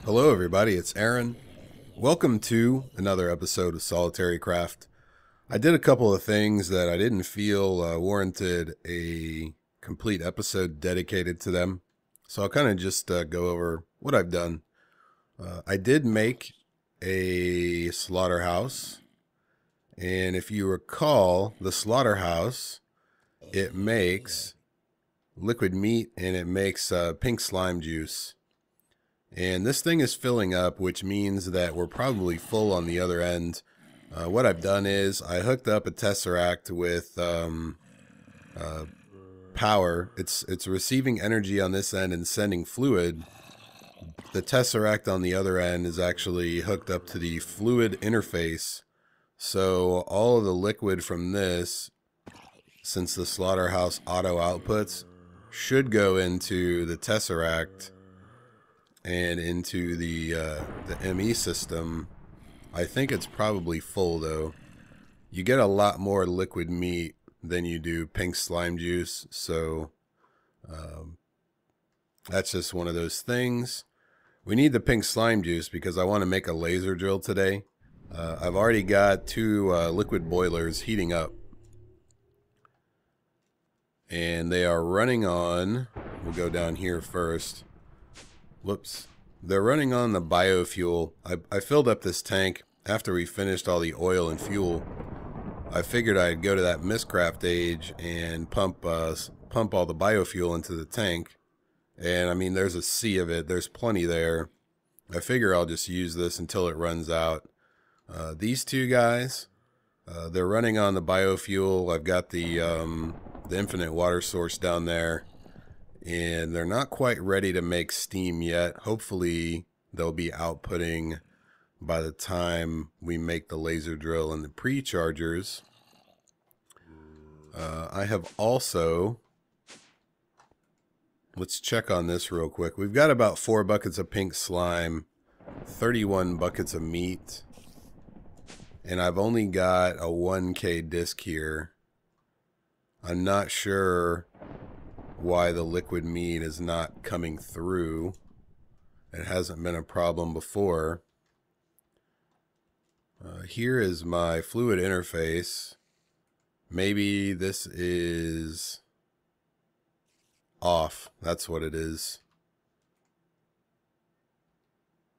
Hello everybody, it's Aaron. Welcome to another episode of SolitaryCraft. I did a couple of things that I didn't feel warranted a complete episode dedicated to them. So I'll kind of just go over what I've done. I did make a slaughterhouse. And if you recall, the slaughterhouse, it makes liquid meat and it makes pink slime juice. And this thing is filling up, which means that we're probably full on the other end. What I've done is I hooked up a tesseract with power. It's receiving energy on this end and sending fluid. The tesseract on the other end is actually hooked up to the fluid interface. So all of the liquid from this, since the slaughterhouse auto outputs, should go into the tesseract and into the ME system. I think it's probably full though. You get a lot more liquid meat than you do pink slime juice, so that's just one of those things. We need the pink slime juice because I want to make a laser drill today. I've already got two liquid boilers heating up, and they are running on, we'll go down here first. Whoops. They're running on the biofuel. I filled up this tank after we finished all the oil and fuel. I figured I'd go to that Mistcraft age and pump all the biofuel into the tank. And I mean, there's a sea of it. There's plenty there. I figure I'll just use this until it runs out. These two guys, they're running on the biofuel. I've got the infinite water source down there. And they're not quite ready to make steam yet. Hopefully they'll be outputting by the time we make the laser drill and the prechargers. I have also, let's check on this real quick. We've got about 4 buckets of pink slime, 31 buckets of meat, and I've only got a 1K disc here. I'm not sure why the liquid meat is not coming through. It hasn't been a problem before. Here is my fluid interface. Maybe this is off. That's what it is.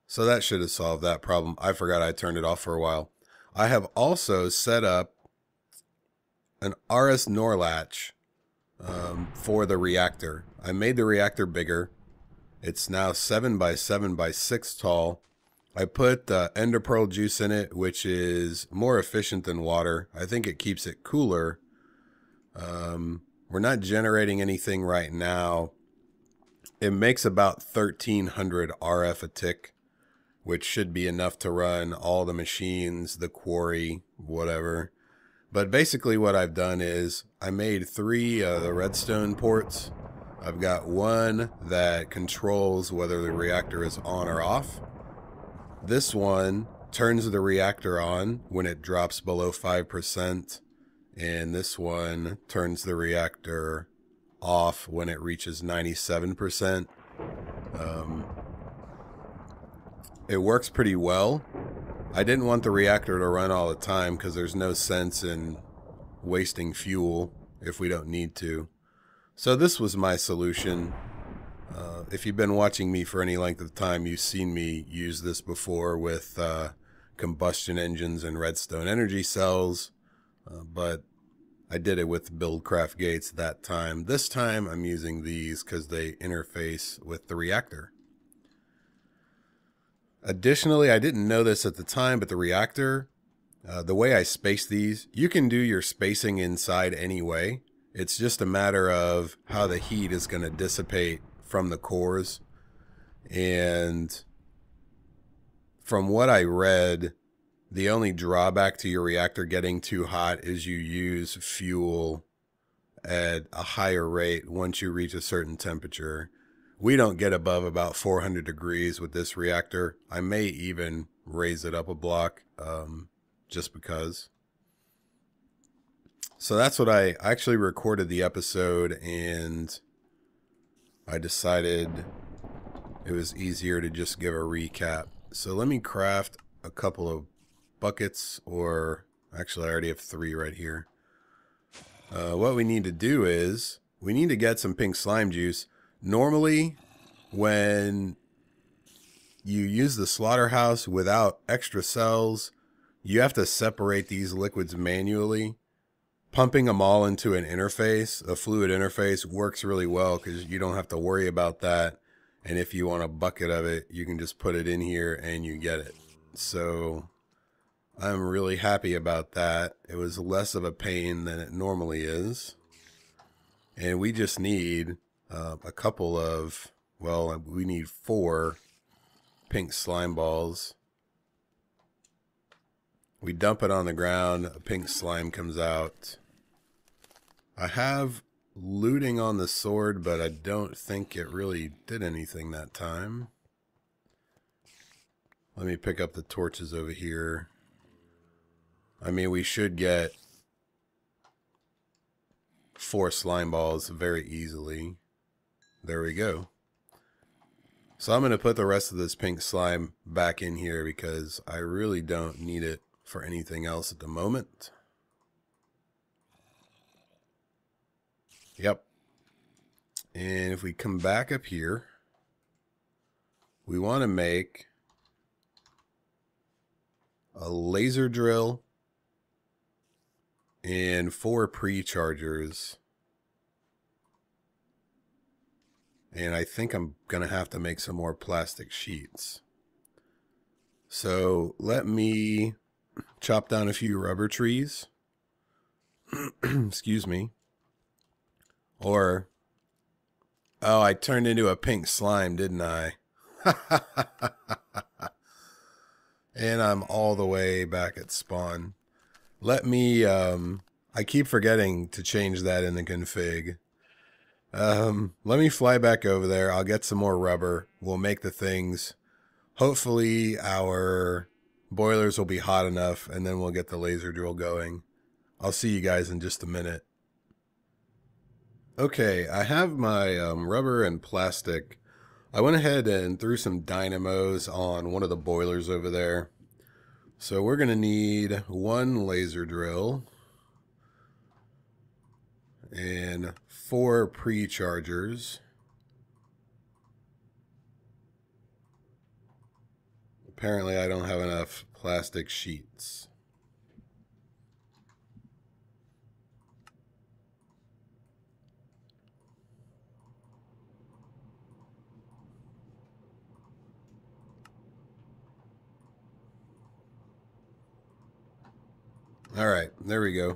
So that should have solved that problem. I forgot I turned it off for a while. I have also set up an RS NOR latch for the reactor. I made the reactor bigger. It's now 7 by 7 by 6 tall. I put ender pearl juice in it, which is more efficient than water. I think it keeps it cooler. We're not generating anything right now. It makes about 1300 RF a tick, which should be enough to run all the machines, the quarry, whatever. But basically what I've done is I made 3 the redstone ports. I've got one that controls whether the reactor is on or off. This one turns the reactor on when it drops below 5%. And this one turns the reactor off when it reaches 97%. It works pretty well. I didn't want the reactor to run all the time because there's no sense in wasting fuel if we don't need to. So this was my solution. If you've been watching me for any length of time, you've seen me use this before with combustion engines and redstone energy cells. But I did it with Buildcraft gates that time. This time I'm using these because they interface with the reactor. Additionally, I didn't know this at the time, but the reactor, the way I space these, you can do your spacing inside anyway. It's just a matter of how the heat is going to dissipate from the cores. And from what I read, the only drawback to your reactor getting too hot is you use fuel at a higher rate once you reach a certain temperature. We don't get above about 400 degrees with this reactor. I may even raise it up a block just because. So that's what I actually recorded the episode, and I decided it was easier to just give a recap. So let me craft a couple of buckets, or actually I already have 3 right here. What we need to do is we need to get some pink slime juice. Normally, when you use the slaughterhouse without extra cells, you have to separate these liquids manually. Pumping them all into an interface, a fluid interface, works really well because you don't have to worry about that. And if you want a bucket of it, you can just put it in here and you get it. So I'm really happy about that. It was less of a pain than it normally is. And we just need a couple of, well, we need 4 pink slime balls. We dump it on the ground, a pink slime comes out. I have looting on the sword, but I don't think it really did anything that time. Let me pick up the torches over here. I mean, we should get 4 slime balls very easily. There we go. So I'm going to put the rest of this pink slime back in here because I really don't need it for anything else at the moment. Yep. And if we come back up here, we want to make a laser drill and 4 prechargers. And I think I'm going to have to make some more plastic sheets. So let me chop down a few rubber trees. Excuse me. Or, oh, I turned into a pink slime, didn't I? And I'm all the way back at spawn. Let me, I keep forgetting to change that in the config. Let me fly back over there. I'll get some more rubber. We'll make the things. Hopefully our boilers will be hot enough, and then we'll get the laser drill going. I'll see you guys in just a minute. Okay, I have my rubber and plastic. I went ahead and threw some dynamos on one of the boilers over there. So we're going to need 1 laser drill and 4 prechargers. Apparently I don't have enough plastic sheets. Alright, there we go.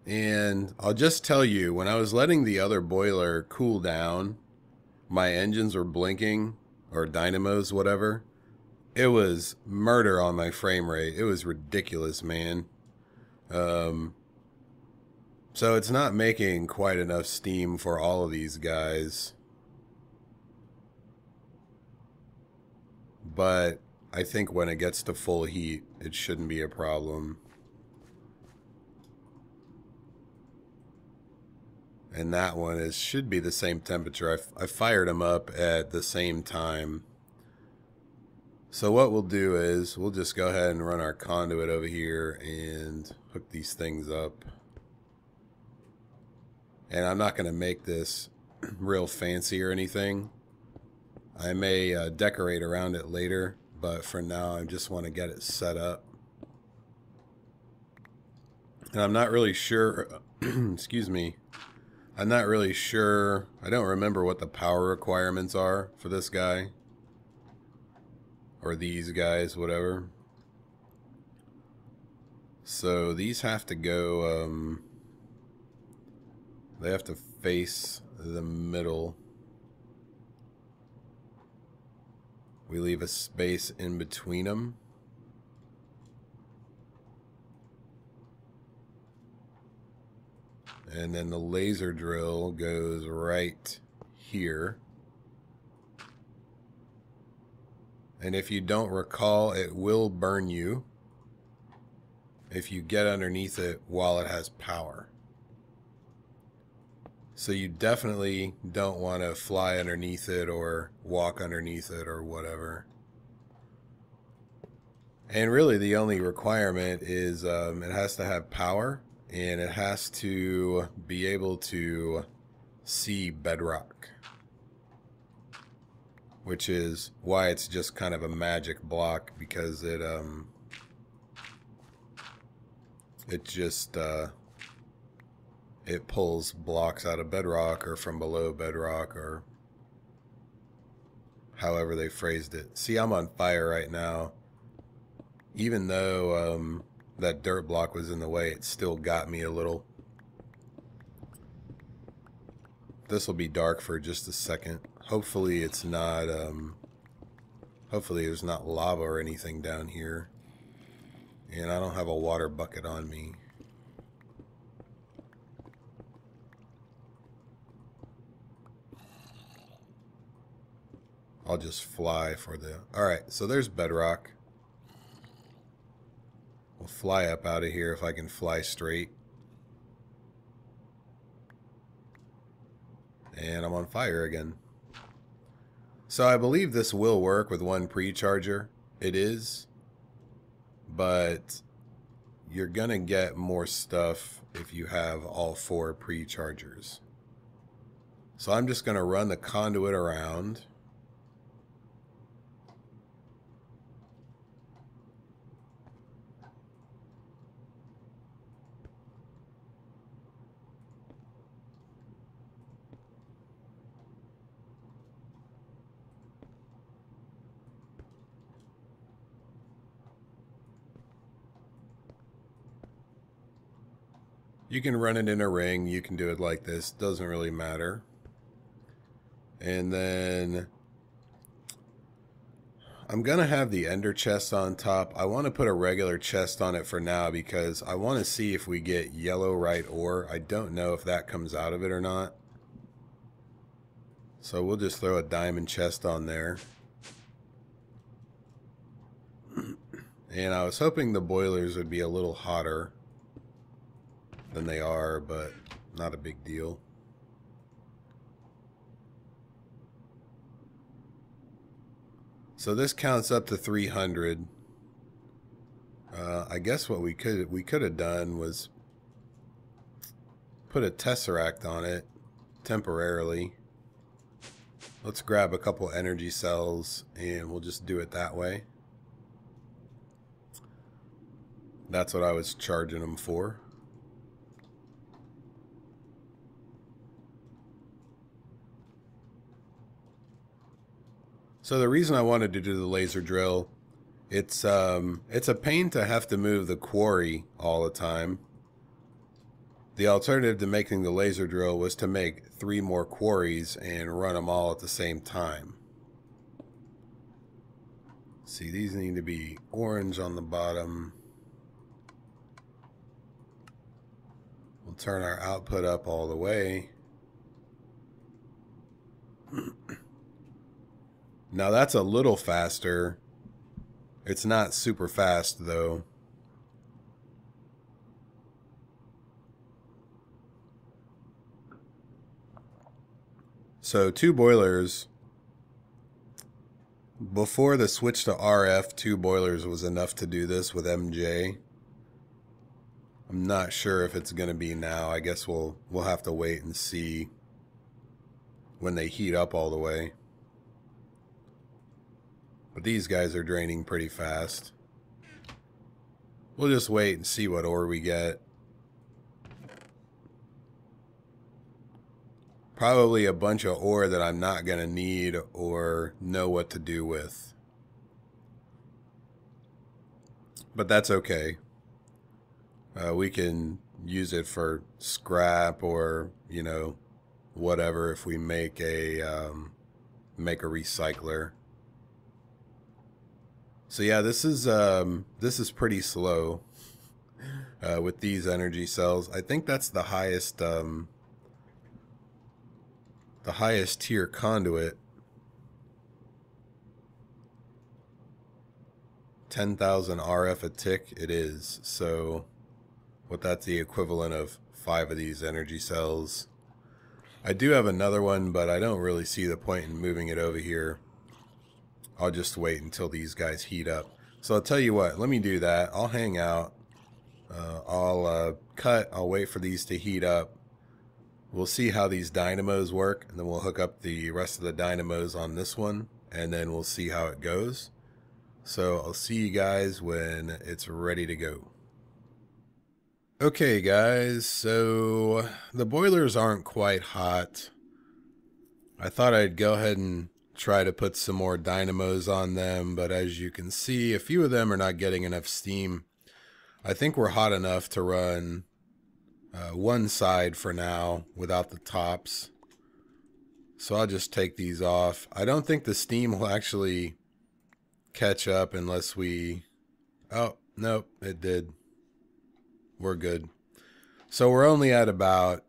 And I'll just tell you, when I was letting the other boiler cool down, my engines were blinking, or dynamos, whatever. It was murder on my frame rate. It was ridiculous, man. So it's not making quite enough steam for all of these guys. But I think when it gets to full heat, it shouldn't be a problem. And that one should be the same temperature. I fired them up at the same time. So what we'll do is we'll just go ahead and run our conduit over here and hook these things up. And I'm not going to make this real fancy or anything. I may decorate around it later, but for now I just want to get it set up. And I'm not really sure, excuse me, I'm not really sure, I don't remember what the power requirements are for this guy. Or these guys, whatever. So these have to go, they have to face the middle. We leave a space in between them. And then the laser drill goes right here. And if you don't recall, it will burn you if you get underneath it while it has power. So you definitely don't want to fly underneath it or walk underneath it or whatever. And really the only requirement is it has to have power and it has to be able to see bedrock, which is why it's just kind of a magic block, because it just it pulls blocks out of bedrock or from below bedrock, or however they phrased it. See, I'm on fire right now. Even though that dirt block was in the way, it still got me a little. This will be dark for just a second. Hopefully it's not, hopefully there's not lava or anything down here. And I don't have a water bucket on me. I'll just fly for the... Alright, so there's bedrock. We'll fly up out of here if I can fly straight. And I'm on fire again. So I believe this will work with one precharger. It is. But you're gonna get more stuff if you have all 4 prechargers. So I'm just gonna run the conduit around. You can run it in a ring, you can do it like this, doesn't really matter. And then I'm gonna have the ender chest on top. I want to put a regular chest on it for now because I want to see if we get yellow right ore. I don't know if that comes out of it or not. So we'll just throw a diamond chest on there. And I was hoping the boilers would be a little hotter than they are, but not a big deal. So this counts up to 300. I guess what we could have done was put a tesseract on it temporarily. Let's grab a couple energy cells and we'll just do it that way. That's what I was charging them for. So the reason I wanted to do the laser drill, it's a pain to have to move the quarry all the time. The alternative to making the laser drill was to make 3 more quarries and run them all at the same time. See, these need to be orange on the bottom. We'll turn our output up all the way. Now that's a little faster. It's not super fast though. So 2 boilers. Before the switch to RF, 2 boilers was enough to do this with MJ. I'm not sure if it's going to be now. I guess we'll have to wait and see when they heat up all the way. But these guys are draining pretty fast. We'll just wait and see what ore we get. Probably a bunch of ore that I'm not going to need or know what to do with. But that's okay. We can use it for scrap or, you know, whatever if we make a recycler. So yeah, this is pretty slow with these energy cells. I think that's the highest tier conduit. 10,000 RF a tick it is. So what that's the equivalent of 5 of these energy cells. I do have another one, but I don't really see the point in moving it over here. I'll just wait until these guys heat up. So I'll tell you what, let me do that. I'll hang out. I'll cut. I'll wait for these to heat up. We'll see how these dynamos work, and then we'll hook up the rest of the dynamos on this one, and then we'll see how it goes. So I'll see you guys when it's ready to go. Okay guys, so the boilers aren't quite hot. I thought I'd go ahead and try to put some more dynamos on them, but as you can see, a few of them are not getting enough steam. I think we're hot enough to run one side for now without the tops. So I'll just take these off. I don't think the steam will actually catch up unless we... Oh, nope, it did. We're good. So we're only at about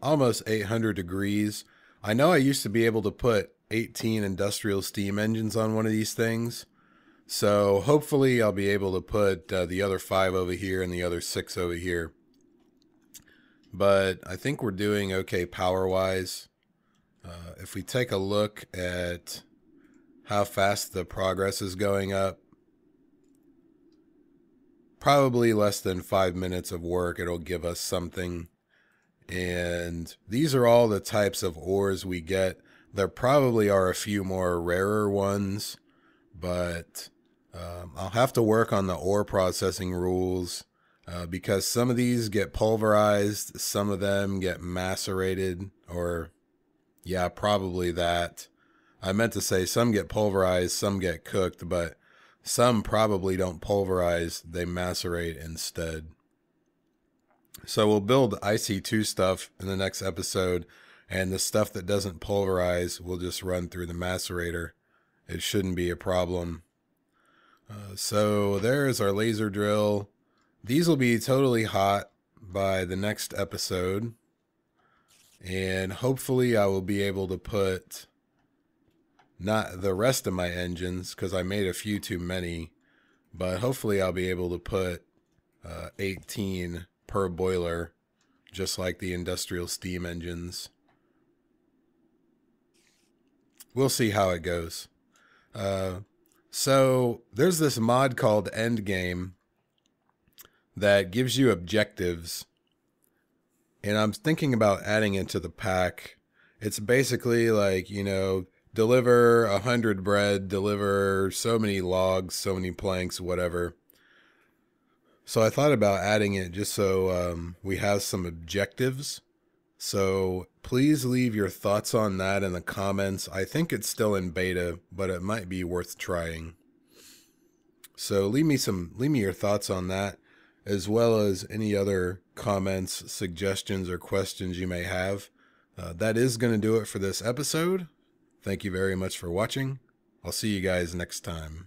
almost 800 degrees. I know I used to be able to put 18 industrial steam engines on one of these things. So hopefully I'll be able to put the other 5 over here and the other 6 over here. But I think we're doing okay power-wise. If we take a look at how fast the progress is going up, probably less than 5 minutes of work, it'll give us something. And these are all the types of ores we get. There probably are a few more rarer ones, but I'll have to work on the ore processing rules because some of these get pulverized, some of them get macerated, or yeah, probably that. I meant to say some get pulverized, some get cooked, but some probably don't pulverize, they macerate instead. So we'll build IC2 stuff in the next episode, and the stuff that doesn't pulverize will just run through the macerator. It shouldn't be a problem. So there's our laser drill. These will be totally hot by the next episode, and hopefully I will be able to put not the rest of my engines, because I made a few too many, but hopefully I'll be able to put 18 per boiler, just like the industrial steam engines. We'll see how it goes. So there's this mod called Endgame that gives you objectives, and I'm thinking about adding it to the pack. It's basically like, you know, deliver 100 bread, deliver so many logs, so many planks, whatever. So I thought about adding it just so we have some objectives. So please leave your thoughts on that in the comments. I think it's still in beta, but it might be worth trying. So leave me your thoughts on that, as well as any other comments, suggestions, or questions you may have. That is going to do it for this episode. Thank you very much for watching. I'll see you guys next time.